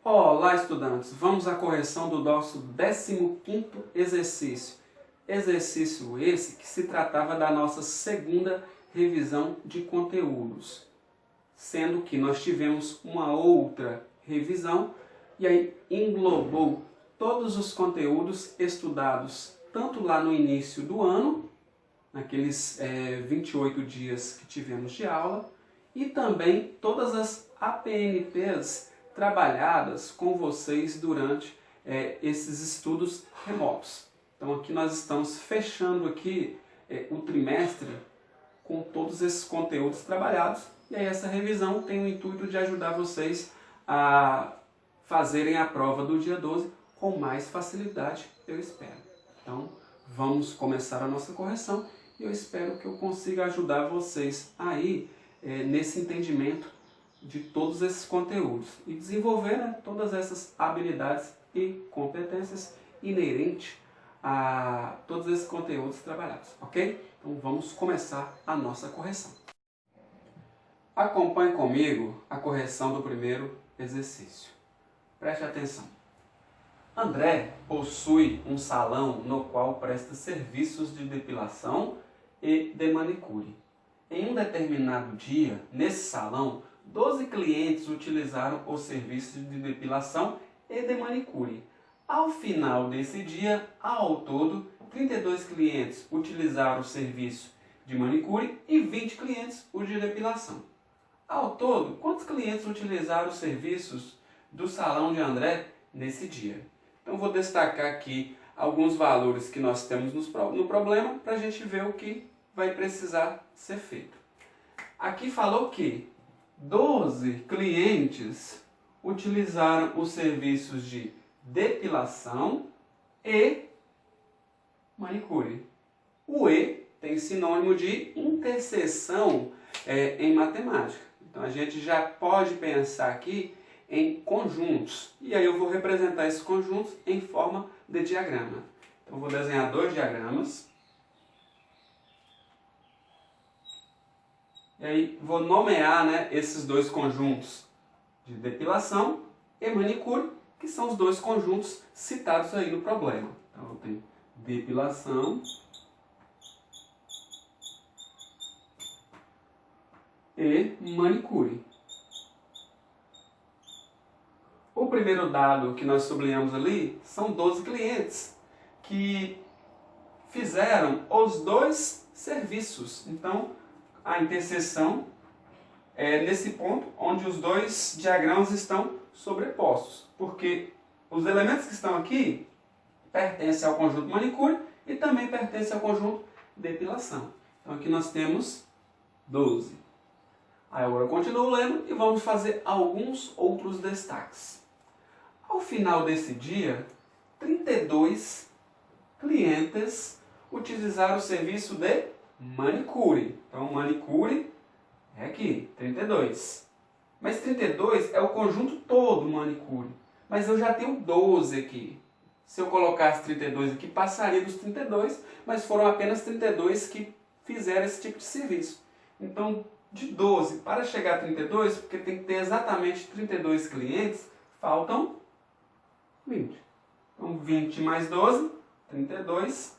Olá, estudantes! Vamos à correção do nosso 15º exercício. Exercício esse que se tratava da nossa segunda revisão de conteúdos. Sendo que nós tivemos uma outra revisão e aí englobou todos os conteúdos estudados tanto lá no início do ano, naqueles 28 dias que tivemos de aula, e também todas as APNTs trabalhadas com vocês durante esses estudos remotos. Então aqui nós estamos fechando aqui o trimestre com todos esses conteúdos trabalhados, e aí essa revisão tem o intuito de ajudar vocês a fazerem a prova do dia 12 com mais facilidade, eu espero. Então vamos começar a nossa correção e eu espero que eu consiga ajudar vocês aí nesse entendimento de todos esses conteúdos e desenvolver todas essas habilidades e competências inerentes a todos esses conteúdos trabalhados, ok? Então vamos começar a nossa correção. Acompanhe comigo a correção do primeiro exercício. Preste atenção. André possui um salão no qual presta serviços de depilação e de manicure. Em um determinado dia, nesse salão, 12 clientes utilizaram os serviços de depilação e de manicure. Ao final desse dia, ao todo, 32 clientes utilizaram o serviço de manicure e 20 clientes o de depilação. Ao todo, quantos clientes utilizaram os serviços do salão de André nesse dia? Então vou destacar aqui alguns valores que nós temos no problema para a gente ver o que vai precisar ser feito. Aqui falou que 12 clientes utilizaram os serviços de depilação e manicure. O E tem sinônimo de interseção em matemática. Então a gente já pode pensar aqui em conjuntos. E aí eu vou representar esses conjuntos em forma de diagrama. Então eu vou desenhar dois diagramas. E aí vou nomear esses dois conjuntos de depilação e manicure, que são os dois conjuntos citados aí no problema. Então eu tenho depilação e manicure. O primeiro dado que nós sublinhamos ali são 12 clientes que fizeram os dois serviços. Então, a interseção é nesse ponto onde os dois diagramas estão sobrepostos, porque os elementos que estão aqui pertencem ao conjunto manicure e também pertencem ao conjunto depilação. Então aqui nós temos 12. Aí agora eu continuo lendo e vamos fazer alguns outros destaques. Ao final desse dia, 32 clientes utilizaram o serviço de manicure. Então, manicure é aqui, 32. Mas 32 é o conjunto todo manicure. Mas eu já tenho 12 aqui. Se eu colocasse 32 aqui, passaria dos 32, mas foram apenas 32 que fizeram esse tipo de serviço. Então, de 12 para chegar a 32, porque tem que ter exatamente 32 clientes, faltam 20. Então, 20 mais 12, 32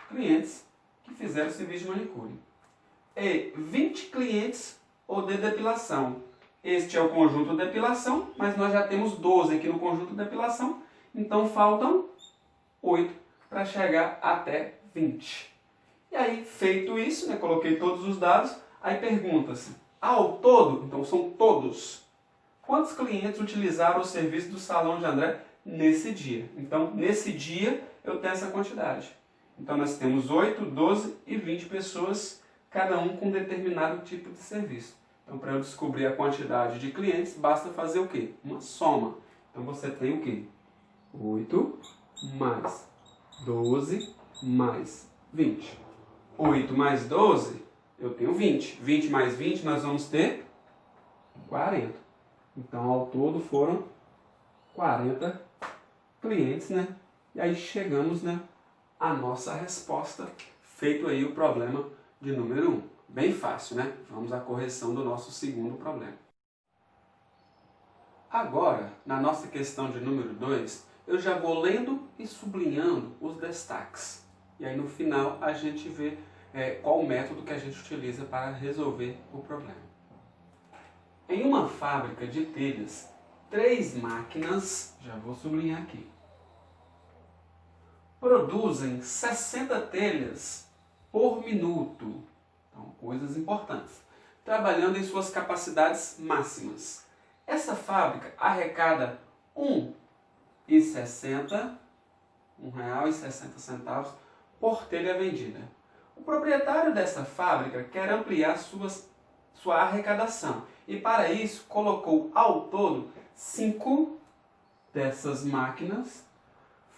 clientes que fizeram o serviço de manicure. E 20 clientes o de depilação. Este é o conjunto depilação, mas nós já temos 12 aqui no conjunto depilação, então faltam 8 para chegar até 20. E aí, feito isso, coloquei todos os dados, aí pergunta-se, ao todo, então são todos, quantos clientes utilizaram o serviço do salão de André nesse dia? Então, nesse dia, eu tenho essa quantidade. Então, nós temos 8, 12 e 20 pessoas, cada um com determinado tipo de serviço. Então, para eu descobrir a quantidade de clientes, basta fazer o quê? Uma soma. Então, você tem o quê? 8 mais 12 mais 20. 8 mais 12, eu tenho 20. 20 mais 20, nós vamos ter 40. Então, ao todo foram 40 clientes, E aí chegamos, à nossa resposta, feito aí o problema de número 1. Bem fácil, Vamos à correção do nosso segundo problema. Agora, na nossa questão de número 2, eu já vou lendo e sublinhando os destaques. E aí no final a gente vê qual o método que a gente utiliza para resolver o problema. Em uma fábrica de telhas, 3 máquinas, já vou sublinhar aqui, produzem 60 telhas por minuto. Então, coisas importantes. Trabalhando em suas capacidades máximas. Essa fábrica arrecada R$ 1,60 por telha vendida. O proprietário dessa fábrica quer ampliar sua arrecadação e para isso colocou ao todo 5 dessas máquinas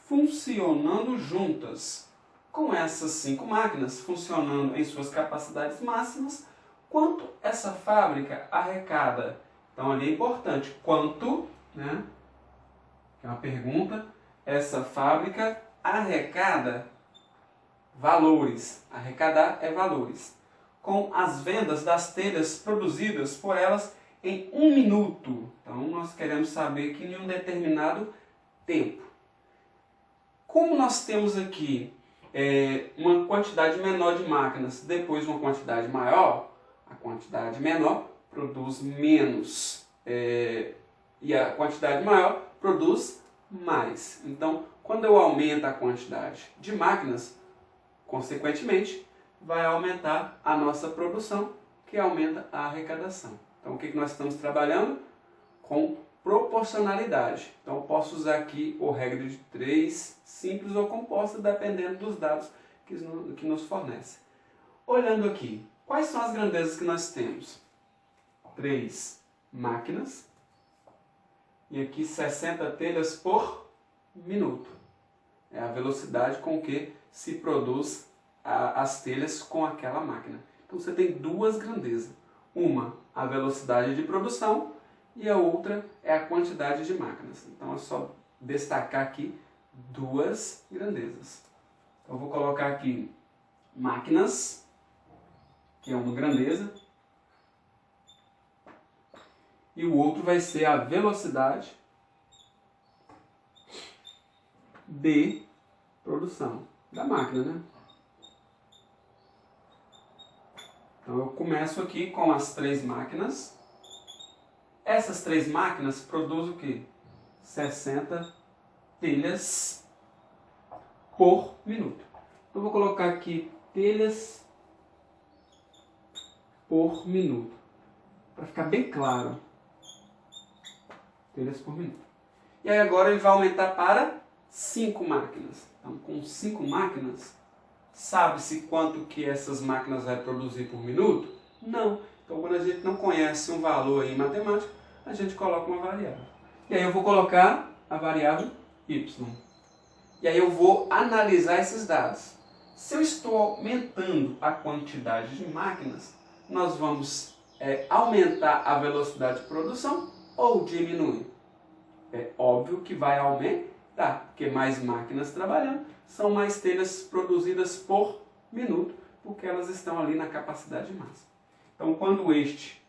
funcionando juntas. Com essas 5 máquinas funcionando em suas capacidades máximas, quanto essa fábrica arrecada? Então ali é importante, quanto, né? É uma pergunta, essa fábrica arrecada valores, arrecadar é valores, com as vendas das telhas produzidas por elas em 1 minuto. Então nós queremos saber que em um determinado tempo. Como nós temos aqui uma quantidade menor de máquinas, depois uma quantidade maior, a quantidade menor produz menos e a quantidade maior produz mais. Então, quando eu aumento a quantidade de máquinas, consequentemente, vai aumentar a nossa produção, que aumenta a arrecadação. Então, o que nós estamos trabalhando? Com proporcionalidade. Então, eu posso usar aqui o regra de 3, simples ou composta, dependendo dos dados que nos fornece. Olhando aqui, quais são as grandezas que nós temos? 3 máquinas e aqui 60 telhas por minuto. É a velocidade com que se produz as telhas com aquela máquina. Então você tem 2 grandezas. Uma, a velocidade de produção, e a outra é a quantidade de máquinas. Então é só destacar aqui 2 grandezas. Então eu vou colocar aqui máquinas, que é uma grandeza, e o outro vai ser a velocidade de produção da máquina, né? Então eu começo aqui com as 3 máquinas. Essas 3 máquinas produzem o quê? 60 telhas por minuto. Eu vou colocar aqui telhas por minuto, para ficar bem claro. Telhas por minuto. E aí agora ele vai aumentar para 5 máquinas. Então com 5 máquinas, sabe-se quanto que essas máquinas vai produzir por minuto? Não. Então quando a gente não conhece um valor em matemática, a gente coloca uma variável. E aí eu vou colocar a variável y. E aí eu vou analisar esses dados. Se eu estou aumentando a quantidade de máquinas, nós vamos aumentar a velocidade de produção ou diminuir? É óbvio que vai aumentar, porque mais máquinas trabalhando, são mais telhas produzidas por minuto, porque elas estão ali na capacidade máxima. Então quando este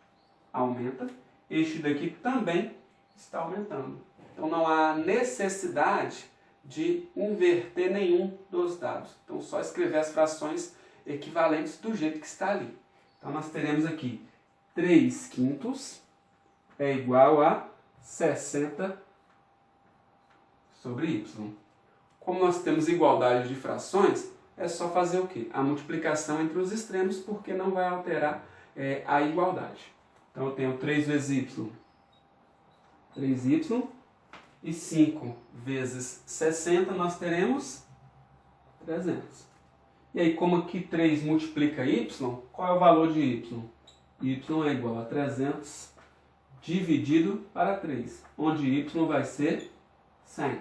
aumenta, este daqui também está aumentando. Então não há necessidade de inverter nenhum dos dados. Então só escrever as frações equivalentes do jeito que está ali. Então nós teremos aqui 3/5 é igual a 60 sobre y. Como nós temos igualdade de frações, é só fazer o quê? A multiplicação entre os extremos, porque não vai alterar a igualdade. Então eu tenho 3 vezes y, 3y, e 5 vezes 60 nós teremos 300. E aí como aqui 3 multiplica y, qual é o valor de y? Y é igual a 300 dividido para 3, onde y vai ser 100.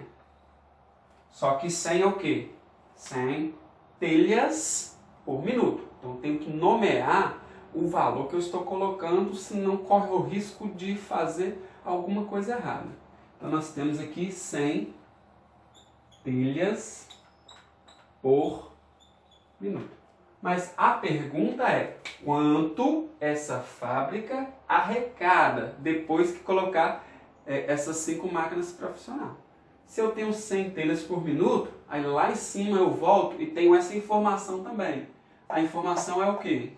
Só que 100 é o quê? 100 telhas por minuto. Então eu tenho que nomear o valor que eu estou colocando, senão corre o risco de fazer alguma coisa errada. Então nós temos aqui 100 telhas por minuto. Mas a pergunta é, quanto essa fábrica arrecada depois que colocar essas 5 máquinas para funcionar. Se eu tenho 100 telhas por minuto, aí lá em cima eu volto e tenho essa informação também. A informação é o quê?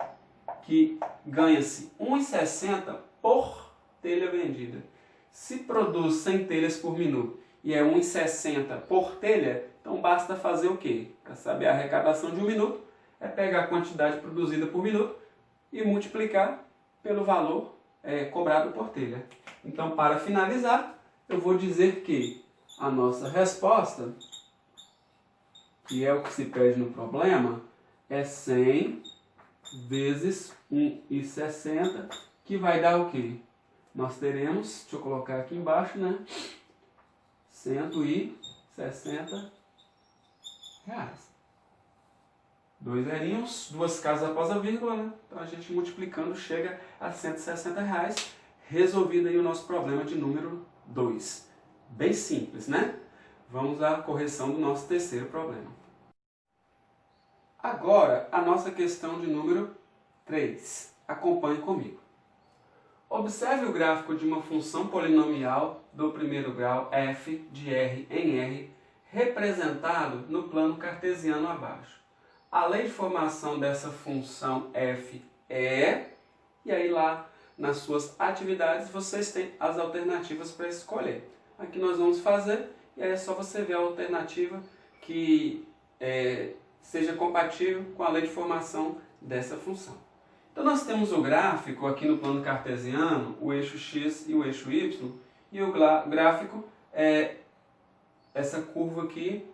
Que ganha-se 1,60 por telha vendida. Se produz 100 telhas por minuto e é 1,60 por telha, então basta fazer o quê? Para saber a arrecadação de 1 minuto, é pegar a quantidade produzida por minuto e multiplicar pelo valor cobrado por telha. Então, para finalizar, eu vou dizer que a nossa resposta, que é o que se pede no problema, é 100 vezes 1,60, que vai dar o quê? Nós teremos, deixa eu colocar aqui embaixo, né? 160 reais. 2 zerinhos, 2 casas após a vírgula, né? Então a gente multiplicando chega a 160 reais. Resolvido aí o nosso problema de número 2. Bem simples, né? Vamos à correção do nosso terceiro problema. Agora, a nossa questão de número 3. Acompanhe comigo. Observe o gráfico de uma função polinomial do primeiro grau f de r em r, representado no plano cartesiano abaixo. A lei de formação dessa função f é... E aí lá nas suas atividades vocês têm as alternativas para escolher. Aqui nós vamos fazer, e aí é só você ver a alternativa que seja compatível com a lei de formação dessa função. Então nós temos o gráfico aqui no plano cartesiano, o eixo x e o eixo y, e o gráfico é essa curva aqui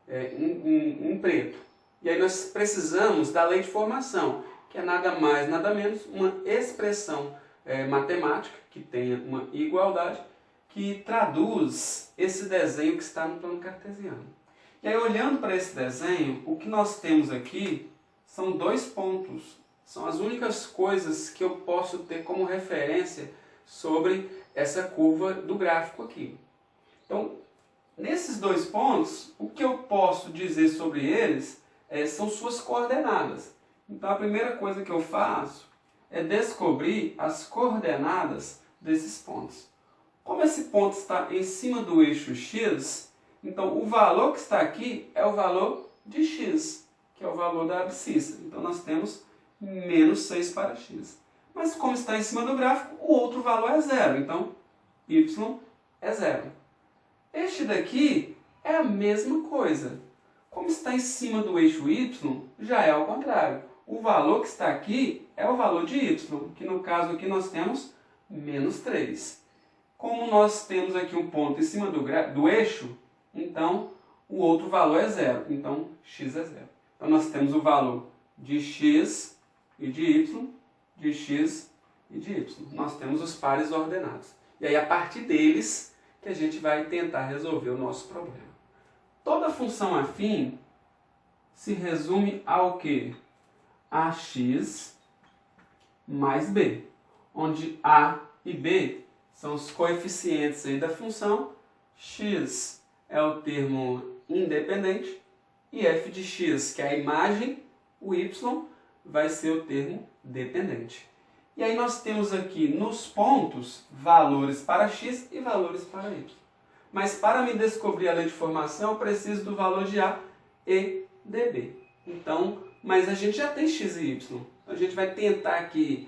em preto. E aí nós precisamos da lei de formação, que é nada mais, nada menos, uma expressão matemática, que tenha uma igualdade, que traduz esse desenho que está no plano cartesiano. E aí, olhando para esse desenho, o que nós temos aqui são 2 pontos. São as únicas coisas que eu posso ter como referência sobre essa curva do gráfico aqui. Então, nesses 2 pontos, o que eu posso dizer sobre eles são suas coordenadas. Então, a primeira coisa que eu faço é descobrir as coordenadas desses pontos. Como esse ponto está em cima do eixo x, então o valor que está aqui é o valor de x, que é o valor da abscissa. Então nós temos menos 6 para x. Mas como está em cima do gráfico, o outro valor é 0. Então y é 0. Este daqui é a mesma coisa. Como está em cima do eixo y, já é ao contrário. O valor que está aqui é o valor de y, que no caso aqui nós temos menos 3. Como nós temos aqui um ponto em cima do eixo, então o outro valor é 0. Então x é 0. Então nós temos o valor de x e de y, de x e de y. Nós temos os pares ordenados. E aí a partir deles que a gente vai tentar resolver o nosso problema. Toda função afim se resume ao quê? Ax mais b, onde a e b são os coeficientes aí da função, x é o termo independente e f de x, que é a imagem, o y, vai ser o termo dependente. E aí nós temos aqui nos pontos valores para x e valores para y. Mas para me descobrir a lei de formação, eu preciso do valor de a e de b. Então, mas a gente já tem x e y. A gente vai tentar aqui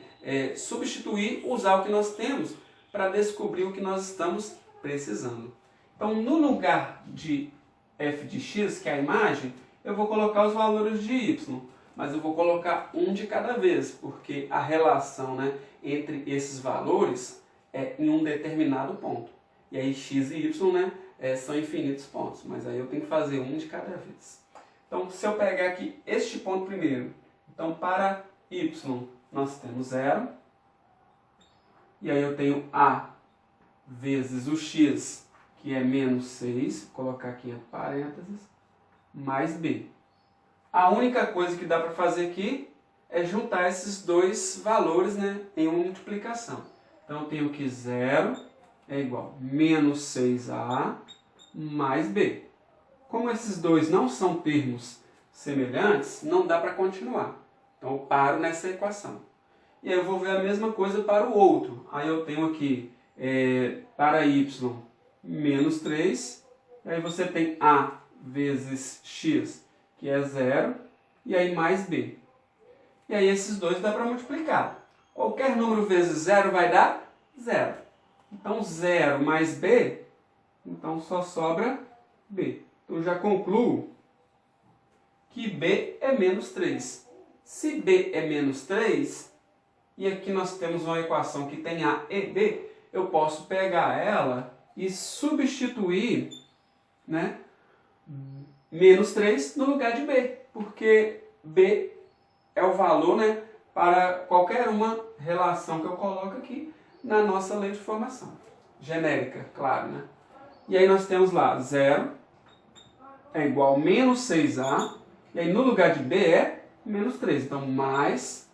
substituir, usar o que nós temos para descobrir o que nós estamos precisando. Então, no lugar de f de x, que é a imagem, eu vou colocar os valores de y, mas eu vou colocar um de cada vez, porque a relação, né, entre esses valores é em um determinado ponto. E aí x e y, né, são infinitos pontos, mas aí eu tenho que fazer um de cada vez. Então, se eu pegar aqui este ponto primeiro, então para y nós temos 0, e aí eu tenho a vezes o x, que é menos 6, vou colocar aqui entre parênteses, mais b. A única coisa que dá para fazer aqui é juntar esses dois valores, né, em uma multiplicação. Então eu tenho que 0 é igual a menos 6a mais b. Como esses dois não são termos semelhantes, não dá para continuar. Então eu paro nessa equação. E aí eu vou ver a mesma coisa para o outro. Aí eu tenho aqui para y, menos 3. E aí você tem a vezes x, que é 0, e aí mais b. E aí esses dois dá para multiplicar. Qualquer número vezes 0 vai dar 0. Então 0 mais b, então só sobra b. Então já concluo que b é menos 3. Se b é menos 3, e aqui nós temos uma equação que tem a e b, eu posso pegar ela e substituir, né, menos 3 no lugar de b, porque b é o valor, né, para qualquer uma relação que eu coloco aqui na nossa lei de formação. Genérica, claro, né? E aí nós temos lá 0 é igual a menos 6a, e aí no lugar de b é menos 3, então mais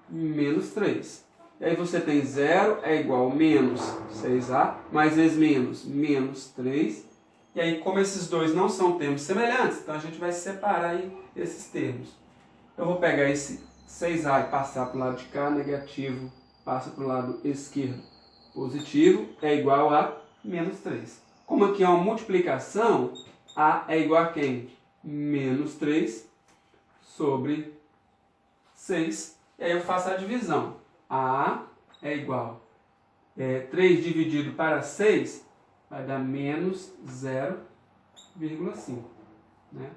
menos 3. E aí você tem 0 é igual a menos 6a, mais vezes menos, menos 3. E aí, como esses dois não são termos semelhantes, então a gente vai separar aí esses termos. Eu vou pegar esse 6a e passar para o lado de cá, negativo, passa para o lado esquerdo, positivo, é igual a menos 3. Como aqui é uma multiplicação, a é igual a quem? Menos 3 sobre 6. E aí eu faço a divisão. A é igual a 3 dividido para 6 vai dar menos 0,5. Né?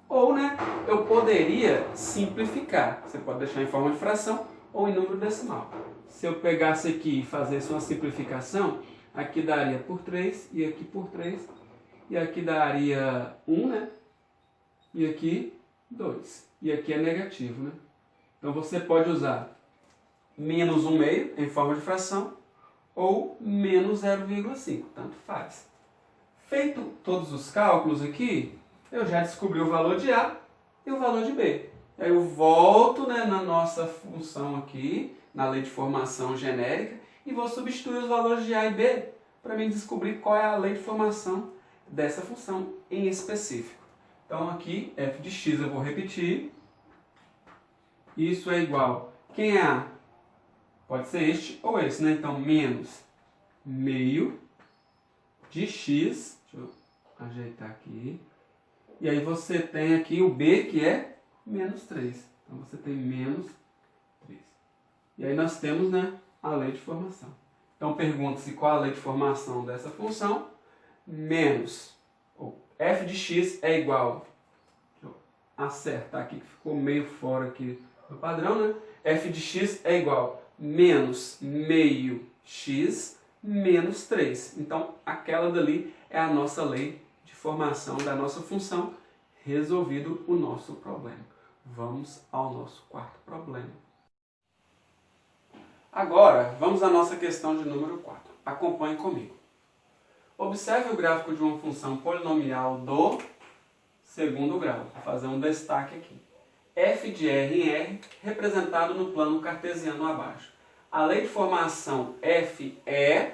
Ou, né, eu poderia simplificar. Você pode deixar em forma de fração ou em número decimal. Se eu pegasse aqui e fizesse uma simplificação, aqui daria por 3 e aqui por 3. E aqui daria 1, né? E aqui 2. E aqui é negativo, né? Então você pode usar menos 1/2 em forma de fração ou menos 0,5, tanto faz. Feito todos os cálculos aqui, eu já descobri o valor de A e o valor de B. Aí eu volto, né, na nossa função aqui, na lei de formação genérica, e vou substituir os valores de A e B para mim descobrir qual é a lei de formação dessa função em específico. Então aqui, f de x eu vou repetir. Isso é igual. Quem é A? Pode ser este ou esse, né? Então, menos meio de x. Deixa eu ajeitar aqui. E aí você tem aqui o B, que é menos 3. Então, você tem menos 3. E aí nós temos, né, a lei de formação. Então, pergunta-se qual a lei de formação dessa função. Menos, ou f de x é igual. Deixa eu acertar aqui, que ficou meio fora aqui do padrão, né? F de x é igual a menos meio x menos 3. Então, aquela dali é a nossa lei de formação da nossa função, resolvido o nosso problema. Vamos ao nosso quarto problema. Agora, vamos à nossa questão de número 4. Acompanhe comigo. Observe o gráfico de uma função polinomial do segundo grau. Vou fazer um destaque aqui. F de R em R, representado no plano cartesiano abaixo. A lei de formação F é...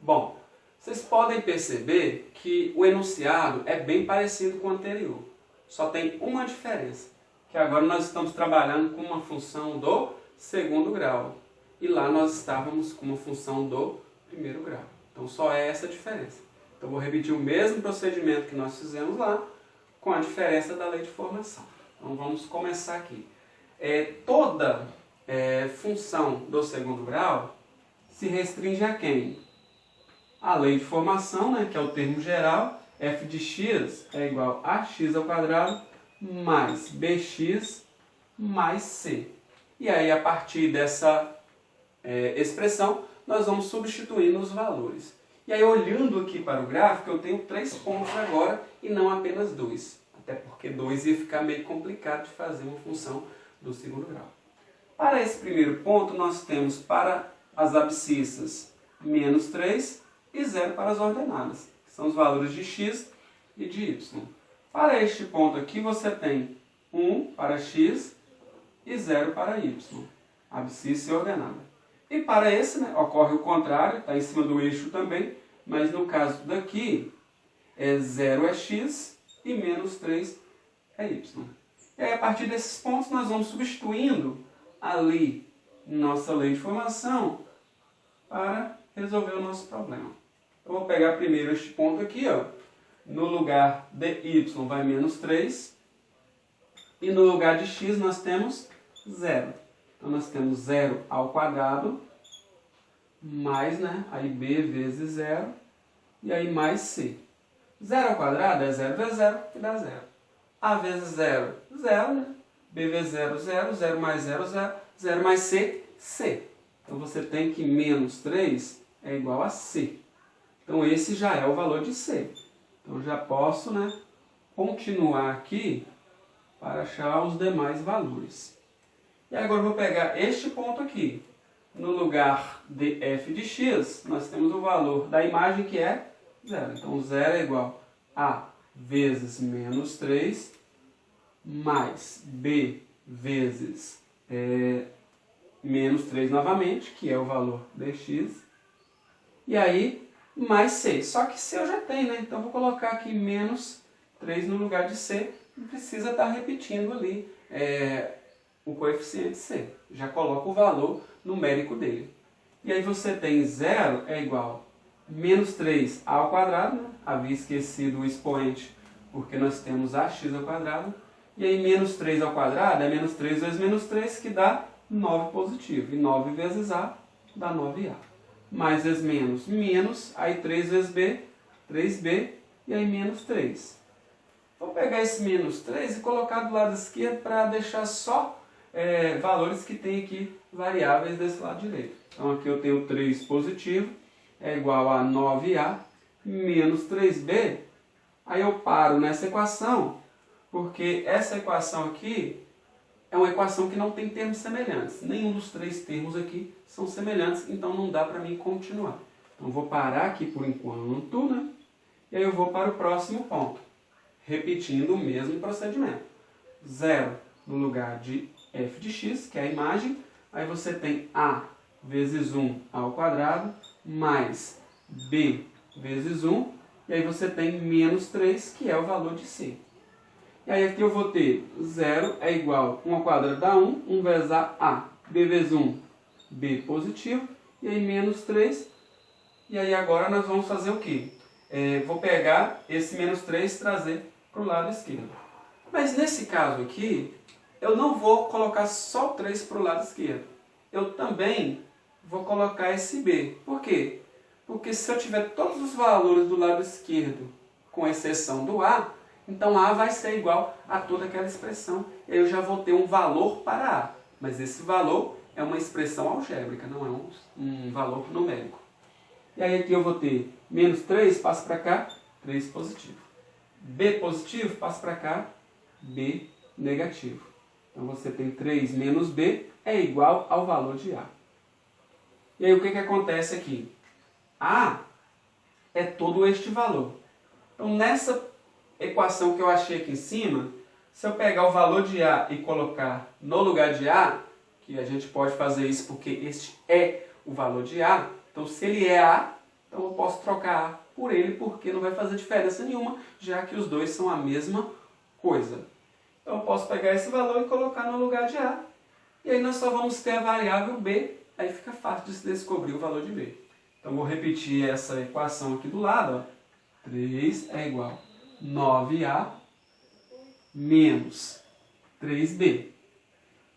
Bom, vocês podem perceber que o enunciado é bem parecido com o anterior. Só tem uma diferença, que agora nós estamos trabalhando com uma função do segundo grau. E lá nós estávamos com uma função do primeiro grau. Então só é essa a diferença. Então vou repetir o mesmo procedimento que nós fizemos lá, com a diferença da lei de formação. Então vamos começar aqui. Toda função do segundo grau se restringe a quem? A lei de formação, né, que é o termo geral, f de x é igual a x ao quadrado mais bx mais c. E aí, a partir dessa expressão, nós vamos substituindo os valores. E aí, olhando aqui para o gráfico, eu tenho 3 pontos agora e não apenas 2. Até porque 2 ia ficar meio complicado de fazer uma função do segundo grau. Para esse primeiro ponto, nós temos para as abscissas menos 3 e 0 para as ordenadas, que são os valores de x e de y. Para este ponto aqui, você tem 1 para x e 0 para y, abscissa e ordenada. E para esse, né, ocorre o contrário, está em cima do eixo também, mas no caso daqui, 0 é x e menos 3 é y. E aí, a partir desses pontos, nós vamos substituindo ali nossa lei de formação para resolver o nosso problema. Eu vou pegar primeiro este ponto aqui, ó. No lugar de y vai menos 3. E no lugar de x nós temos 0. Então nós temos 0 ao quadrado, mais, aí b vezes 0, e aí mais c. 0 ao quadrado é 0 vezes 0, que dá 0. A vezes 0, 0, b vezes 0, 0, 0 mais 0, 0, 0 mais c, c. Então você tem que menos 3 é igual a c. Então esse já é o valor de c. Então já posso continuar aqui para achar os demais valores. E agora eu vou pegar este ponto aqui. No lugar de f de x, nós temos o valor da imagem que é 0. Então 0 é igual a vezes menos 3 mais b vezes menos 3 novamente, que é o valor de x. E aí mais c. Só que c eu já tenho, então vou colocar aqui menos 3 no lugar de c. Não precisa estar repetindo ali o coeficiente c. Já coloco o valor numérico dele. E aí você tem 0 é igual a menos 3 ao quadrado. Havia esquecido o expoente porque nós temos ax ao quadrado. E aí menos 3 ao quadrado é menos 3 vezes menos 3, que dá 9 positivo. E 9 vezes a dá 9a. Mais vezes menos, menos. Aí 3 vezes b, 3b. E aí menos 3. Vou pegar esse menos 3 e colocar do lado esquerdo para deixar só valores que tem aqui variáveis desse lado direito. Então aqui eu tenho 3 positivo, é igual a 9a menos 3b. Aí eu paro nessa equação, porque essa equação aqui é uma equação que não tem termos semelhantes. Nenhum dos 3 termos aqui são semelhantes, então não dá para mim continuar. Então vou parar aqui por enquanto, e aí eu vou para o próximo ponto, repetindo o mesmo procedimento. 0 no lugar de f de x, que é a imagem, aí você tem a vezes 1 ao quadrado, mais b vezes 1, e aí você tem menos 3, que é o valor de c. E aí aqui eu vou ter 0 é igual a 1 ao quadrado dá 1, 1 vezes a, b vezes 1, b positivo, e aí menos 3, e aí agora nós vamos fazer o quê? Vou pegar esse menos 3 e trazer para o lado esquerdo. Mas nesse caso aqui, eu não vou colocar só o 3 para o lado esquerdo. Eu também vou colocar esse b. Por quê? Porque se eu tiver todos os valores do lado esquerdo, com exceção do a, então a vai ser igual a toda aquela expressão. Eu já vou ter um valor para a. Mas esse valor é uma expressão algébrica, não é um valor numérico. E aí aqui eu vou ter menos 3, passa para cá, 3 positivo. B positivo, passa para cá, B negativo. Então você tem 3 menos B é igual ao valor de A. E aí o que acontece aqui? A é todo este valor. Então nessa equação que eu achei aqui em cima, se eu pegar o valor de A e colocar no lugar de A, que a gente pode fazer isso porque este é o valor de A, então se ele é A, então eu posso trocar A por ele, porque não vai fazer diferença nenhuma, já que os dois são a mesma coisa. Então eu posso pegar esse valor e colocar no lugar de A, e aí nós só vamos ter a variável B, aí fica fácil de se descobrir o valor de B. Então vou repetir essa equação aqui do lado, ó. 3 é igual a 9A menos 3B.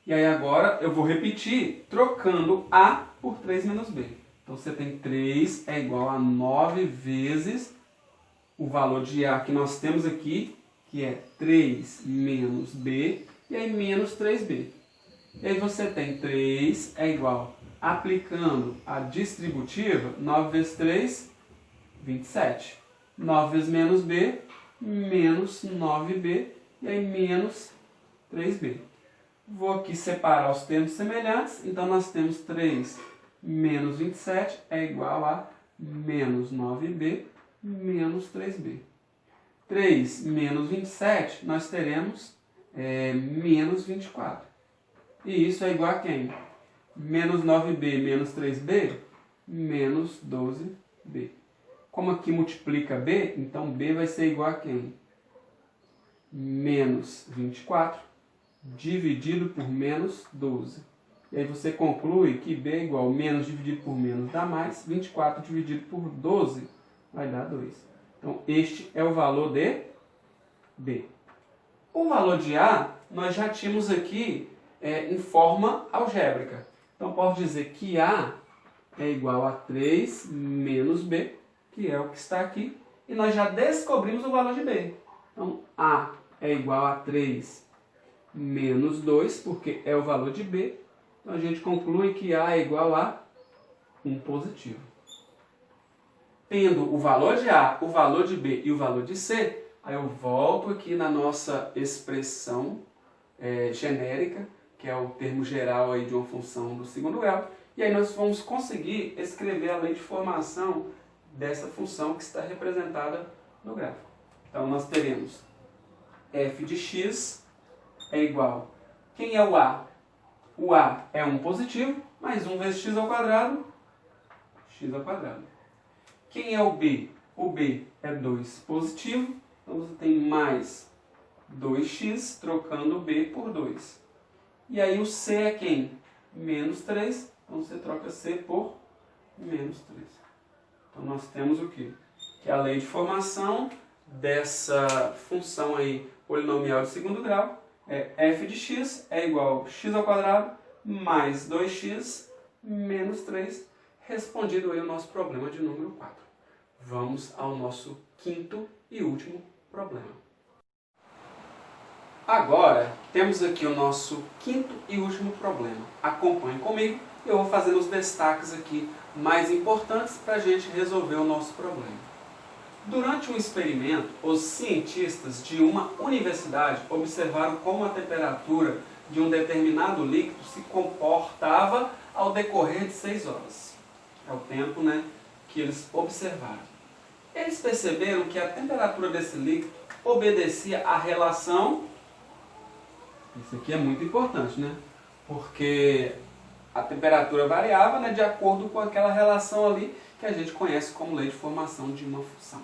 E aí agora eu vou repetir trocando A por 3 menos B. Então você tem 3 é igual a 9 vezes o valor de A que nós temos aqui, que é 3 menos B, e aí menos 3B. E aí você tem 3 é igual, aplicando a distributiva, 9 vezes 3, 27. 9 vezes menos B, menos 9B, e aí menos 3B. Vou aqui separar os termos semelhantes, então nós temos 3 menos 27 é igual a menos 9B menos 3B. 3 menos 27, nós teremos menos 24. E isso é igual a quem? Menos 9B menos 3B, menos 12B. Como aqui multiplica B, então B vai ser igual a quem? Menos 24 dividido por menos 12. E aí você conclui que b é igual a menos dividido por menos dá mais, 24 dividido por 12 vai dar 2. Então, este é o valor de b. O valor de a, nós já tínhamos aqui em forma algébrica. Então, posso dizer que a é igual a 3 menos b, que é o que está aqui. E nós já descobrimos o valor de b. Então, a é igual a 3 menos 2, porque é o valor de b. Então, a gente conclui que a é igual a 1 positivo. Tendo o valor de a, o valor de b e o valor de c, aí eu volto aqui na nossa expressão genérica, que é o termo geral aí de uma função do segundo grau, e aí nós vamos conseguir escrever a lei de formação dessa função que está representada no gráfico. Então nós teremos f de x é igual... Quem é o a? O a é 1 positivo, mais 1 vezes x ao quadrado, x ao quadrado. Quem é o b? O b é 2 positivo, então você tem mais 2x, trocando o b por 2. E aí o c é quem? Menos 3, então você troca c por menos 3. Então nós temos o quê? Que a lei de formação dessa função aí polinomial de segundo grau é f de x é igual a x ao quadrado mais 2x menos 3, respondido aí o nosso problema de número 4. Vamos ao nosso quinto e último problema. Agora, temos aqui o nosso quinto e último problema. Acompanhe comigo, eu vou fazer os destaques aqui mais importantes para a gente resolver o nosso problema. Durante um experimento, os cientistas de uma universidade observaram como a temperatura de um determinado líquido se comportava ao decorrer de 6 horas. É o tempo, que eles observaram. Eles perceberam que a temperatura desse líquido obedecia à relação... Isso aqui é muito importante, porque a temperatura variava de acordo com aquela relação ali que a gente conhece como lei de formação de uma função.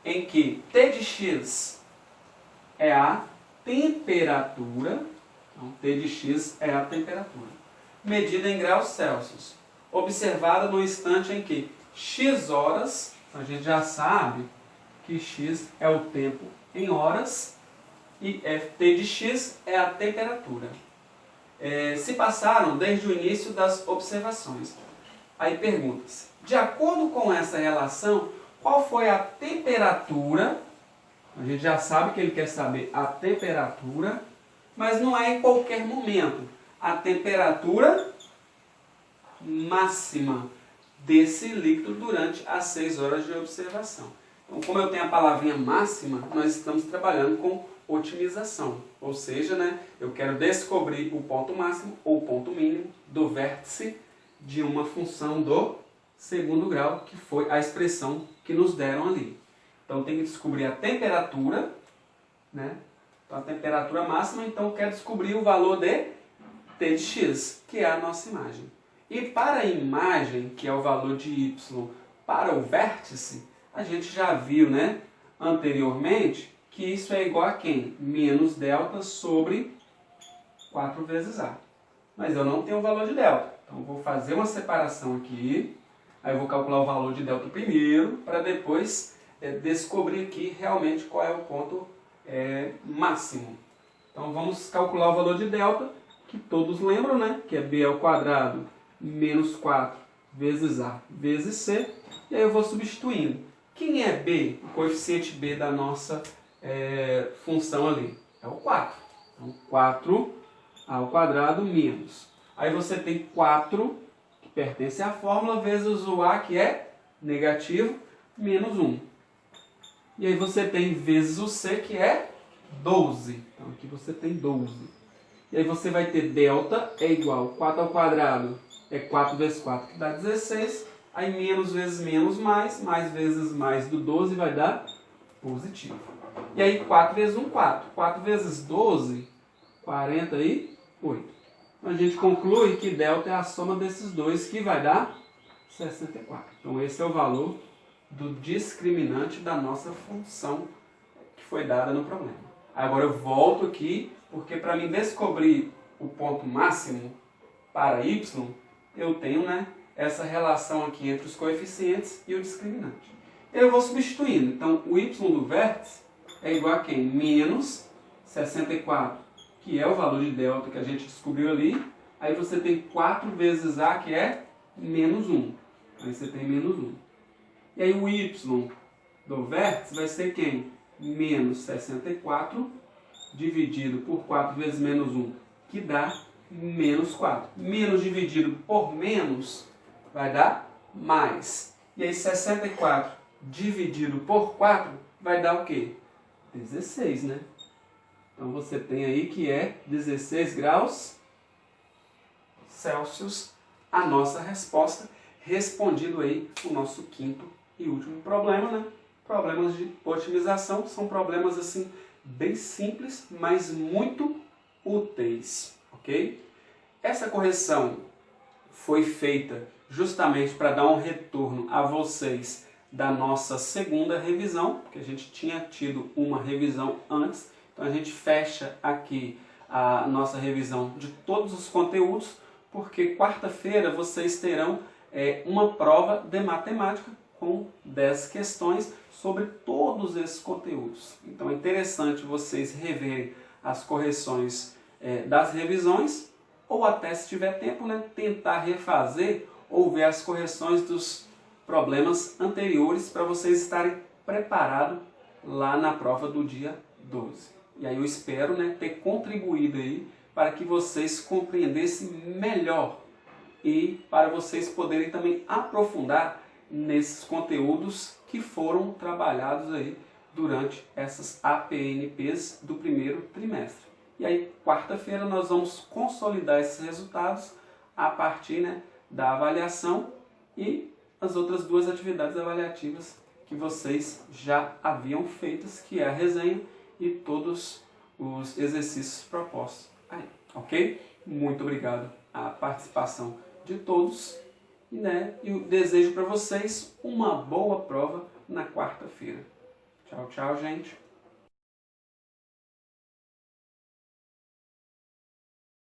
Em que T de x é a temperatura, então T de x é a temperatura, medida em graus Celsius, observada no instante em que x horas, a gente já sabe que x é o tempo em horas, e T de x é a temperatura. Se passaram desde o início das observações. Aí pergunta-se, de acordo com essa relação, qual foi a temperatura? A gente já sabe que ele quer saber a temperatura, mas não é em qualquer momento. A temperatura máxima desse líquido durante as 6 horas de observação. Então, como eu tenho a palavrinha máxima, nós estamos trabalhando com otimização. Ou seja, eu quero descobrir o ponto máximo ou ponto mínimo do vértice de uma função do segundo grau, que foi a expressão que nos deram ali. Então, tem que descobrir a temperatura, Então, a temperatura máxima, então eu quero descobrir o valor de T de x, que é a nossa imagem. E para a imagem, que é o valor de y para o vértice, a gente já viu, anteriormente, que isso é igual a quem? Menos delta sobre 4 vezes A. Mas eu não tenho o valor de delta. Então, eu vou fazer uma separação aqui. Aí eu vou calcular o valor de delta primeiro, para depois descobrir aqui realmente qual é o ponto máximo. Então, vamos calcular o valor de delta, que todos lembram, que é B ao quadrado menos 4 vezes A vezes C. E aí eu vou substituindo. Quem é B? O coeficiente B da nossa função ali é o 4. Então, 4 ao quadrado menos. Aí você tem 4, que pertence à fórmula, vezes o A, que é negativo, menos 1. E aí você tem vezes o C, que é 12. Então, aqui você tem 12. E aí você vai ter delta é igual a 4 ao quadrado, é 4 vezes 4, que dá 16. Aí menos vezes menos mais vezes mais do 12 vai dar positivo. E aí 4 vezes 1, 4. 4 vezes 12, 48. Então a gente conclui que delta é a soma desses dois, que vai dar 64. Então esse é o valor do discriminante da nossa função que foi dada no problema. Agora eu volto aqui, porque para mim descobrir o ponto máximo para y, eu tenho, né, essa relação aqui entre os coeficientes e o discriminante. Eu vou substituindo. Então, o y do vértice é igual a quem? Menos 64, que é o valor de delta que a gente descobriu ali. Aí você tem 4 vezes a, que é menos 1. Aí você tem menos 1. E aí o y do vértice vai ser quem? Menos 64 dividido por 4 vezes menos 1, que dá menos 4. Menos dividido por menos vai dar mais. E aí 64 dividido por 4 vai dar o quê? 16, né? Então você tem aí que é 16 graus Celsius a nossa resposta, respondido aí o nosso quinto e último problema, né? Problemas de otimização são problemas assim bem simples, mas muito úteis, ok? Essa correção foi feita justamente para dar um retorno a vocês da nossa segunda revisão, porque a gente tinha tido uma revisão antes, então a gente fecha aqui a nossa revisão de todos os conteúdos, porque quarta-feira vocês terão uma prova de matemática com 10 questões sobre todos esses conteúdos. Então é interessante vocês reverem as correções das revisões, ou até, se tiver tempo, né, tentar refazer ou ver as correções dos problemas anteriores para vocês estarem preparados lá na prova do dia 12. E aí eu espero, né, ter contribuído aí para que vocês compreendessem melhor e para vocês poderem também aprofundar nesses conteúdos que foram trabalhados aí durante essas APNPs do primeiro trimestre. E aí, quarta-feira, nós vamos consolidar esses resultados a partir, né, da avaliação e as outras duas atividades avaliativas que vocês já haviam feitas, que é a resenha e todos os exercícios propostos aí, ok? Muito obrigado à participação de todos e eu desejo para vocês uma boa prova na quarta-feira. Tchau, tchau, gente!